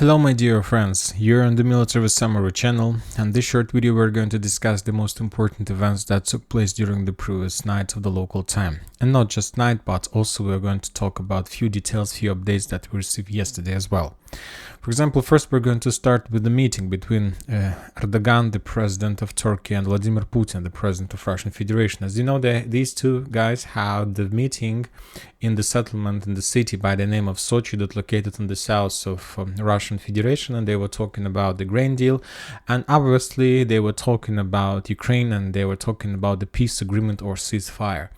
Hello my dear friends, you're on the Military Summary channel, and in this short video we're going to discuss the most important events that took place during the previous night of the local time. And not just night, but also we're going to talk about few details, few updates that we received yesterday as well. For example, first we're going to start with the meeting between Erdogan, the president of Turkey, and Vladimir Putin, the president of Russian Federation. As you know, these two guys had the meeting in the settlement in the city by the name of Sochi, that located in the south of Russian Federation, and they were talking about the grain deal, and obviously they were talking about Ukraine, and they were talking about the peace agreement or ceasefire.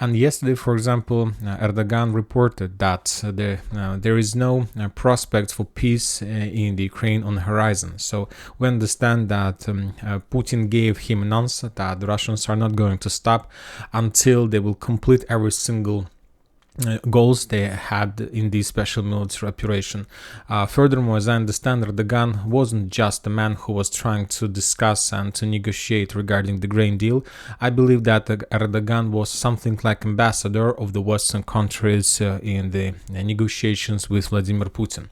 And yesterday, for example, Erdogan reported that there is no prospect for peace in the Ukraine on the horizon. So we understand that Putin gave him an answer that the Russians are not going to stop until they will complete every single goals they had in this special military operation. Furthermore, as I understand, Erdogan wasn't just a man who was trying to discuss and to negotiate regarding the grain deal. I believe that Erdogan was something like ambassador of the Western countries in the negotiations with Vladimir Putin.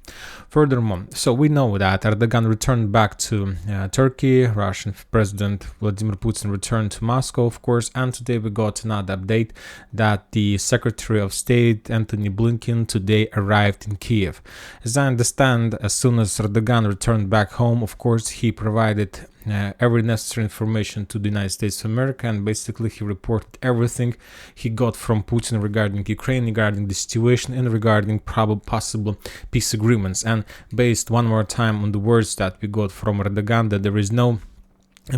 Furthermore, so we know that Erdogan returned back to Turkey, Russian President Vladimir Putin returned to Moscow, of course, and today we got another update that the Secretary of State Anthony Blinken today arrived in Kiev. As I understand, as soon as Erdogan returned back home, of course, he provided every necessary information to the United States of America, and basically he reported everything he got from Putin regarding Ukraine, regarding the situation, and regarding possible peace agreements. And based one more time on the words that we got from Erdogan, that there is no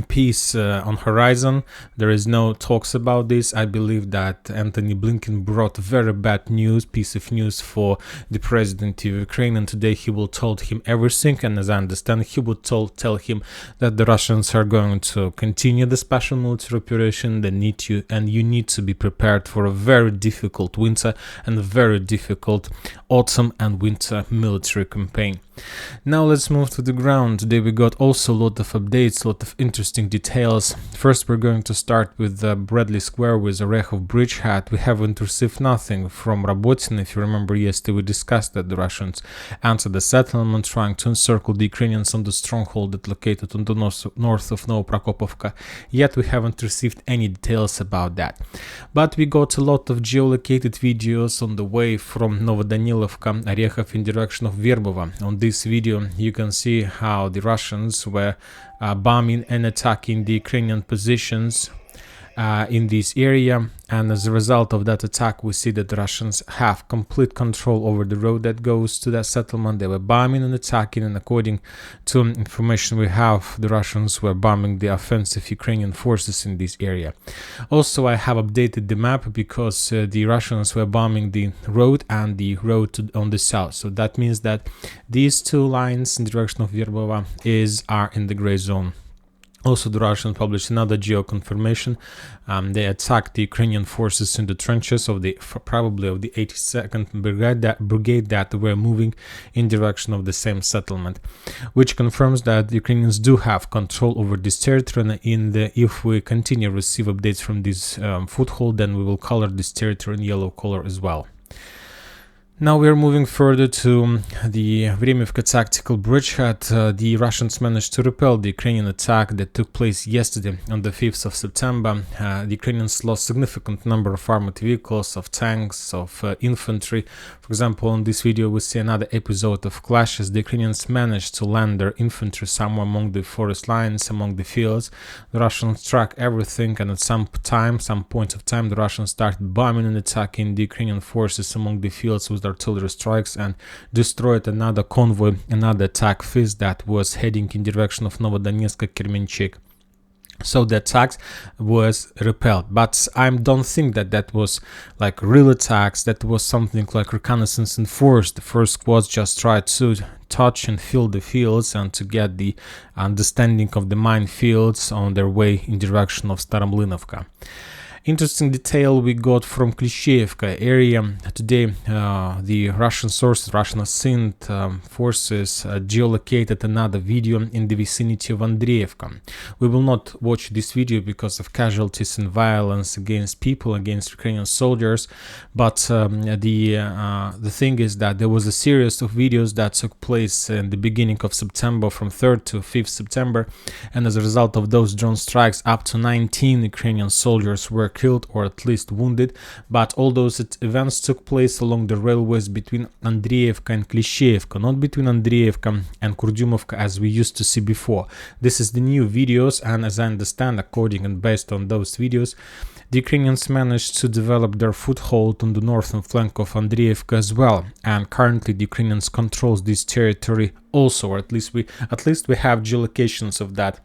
peace on horizon, there is no talks about this. I believe that Anthony Blinken brought very bad news, piece of news for the president of Ukraine, and today he will told him everything, and as I understand, he would tell him that the Russians are going to continue the special military operation. They need you, and you need to be prepared for a very difficult winter and a very difficult autumn and winter military campaign. Now let's move to the ground. Today we got also a lot of updates, a lot of interesting details. First we're going to start with Bradley Square with Orehov bridgehead. We haven't received nothing from Rabotin. If you remember, yesterday we discussed that the Russians entered the settlement trying to encircle the Ukrainians on the stronghold that located on the north of Novoprokopovka. Yet we haven't received any details about that. But we got a lot of geolocated videos on the way from Novodanilovka, Orehov in direction of Verbova. On this video you can see how the Russians were bombing and attacking the Ukrainian positions in this area, and as a result of that attack we see that the Russians have complete control over the road that goes to that settlement. They were bombing and attacking, and according to information we have, the Russians were bombing the offensive Ukrainian forces in this area. Also, I have updated the map because the Russians were bombing the road and the road on the south, so that means that these two lines in the direction of Verbova are in the gray zone. Also, the Russians published another geo-confirmation. They attacked the Ukrainian forces in the trenches of probably of the 82nd brigade that were moving in direction of the same settlement, which confirms that the Ukrainians do have control over this territory. And if we continue to receive updates from this foothold, then we will color this territory in yellow color as well. Now we are moving further to the Vremivka tactical bridgehead. The Russians managed to repel the Ukrainian attack that took place yesterday on the 5th of September. The Ukrainians lost significant number of armored vehicles, of tanks, of infantry. For example, on this video we see another episode of clashes. The Ukrainians managed to land their infantry somewhere among the forest lines, among the fields. The Russians tracked everything, and at some point of time, the Russians started bombing and attacking the Ukrainian forces among the fields with artillery strikes, and destroyed another convoy, another attack phase that was heading in direction of Novodonetsk-Kermenchik. So the attacks was repelled, but I don't think that was like real attacks. That was something like reconnaissance and force. The first squads just tried to touch and feel the fields and to get the understanding of the minefields on their way in direction of Staromlynovka. Interesting detail we got from Klishchiivka area. Today, the Russian sources, Russian ascent forces geolocated another video in the vicinity of Andriivka. We will not watch this video because of casualties and violence against people, against Ukrainian soldiers, but the thing is that there was a series of videos that took place in the beginning of September, from 3rd to 5th September, and as a result of those drone strikes, up to 19 Ukrainian soldiers were killed or at least wounded. But all those events took place along the railways between Andriivka and Klishchiivka, not between Andriivka and Kurdyumovka as we used to see before. This is the new videos, and as I understand, according and based on those videos, the Ukrainians managed to develop their foothold on the northern flank of Andriivka as well, and currently the Ukrainians controls this territory also, or at least we have geolocations of that.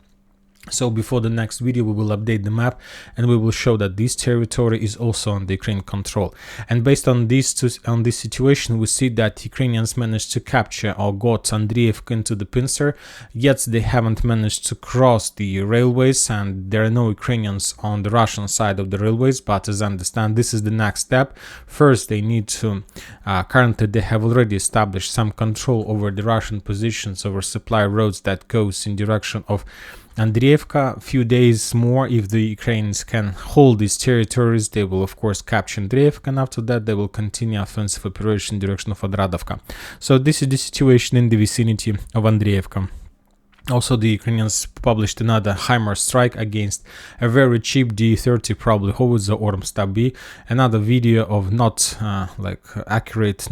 So before the next video we will update the map and we will show that this territory is also under Ukraine control. And based on this situation, we see that Ukrainians managed to capture or got Andriivka into the Pincers, yet they haven't managed to cross the railways, and there are no Ukrainians on the Russian side of the railways. But as I understand, this is the next step. First they need to currently they have already established some control over the Russian positions, over supply roads that goes in direction of Andriivka. A few days more, if the Ukrainians can hold these territories, they will of course capture Andriivka, and after that they will continue offensive operation in direction of Odradovka. So this is the situation in the vicinity of Andriivka. Also, the Ukrainians published another HIMARS strike against a very cheap D-30, probably howitzer or Mstab-B. Another video of not accurate,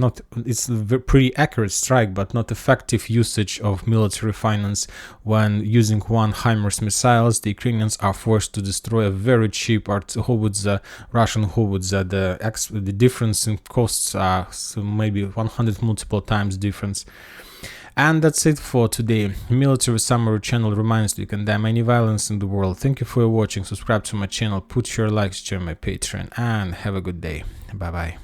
it's a pretty accurate strike, but not effective usage of military finance. When using one HIMARS missiles, the Ukrainians are forced to destroy a very cheap howitzer, Russian howitzer. The difference in costs are maybe 100 multiple times difference. And that's it for today. Military Summary channel reminds you can condemn any violence in the world. Thank you for watching. Subscribe to my channel, put your likes, join my Patreon, and have a good day. Bye bye.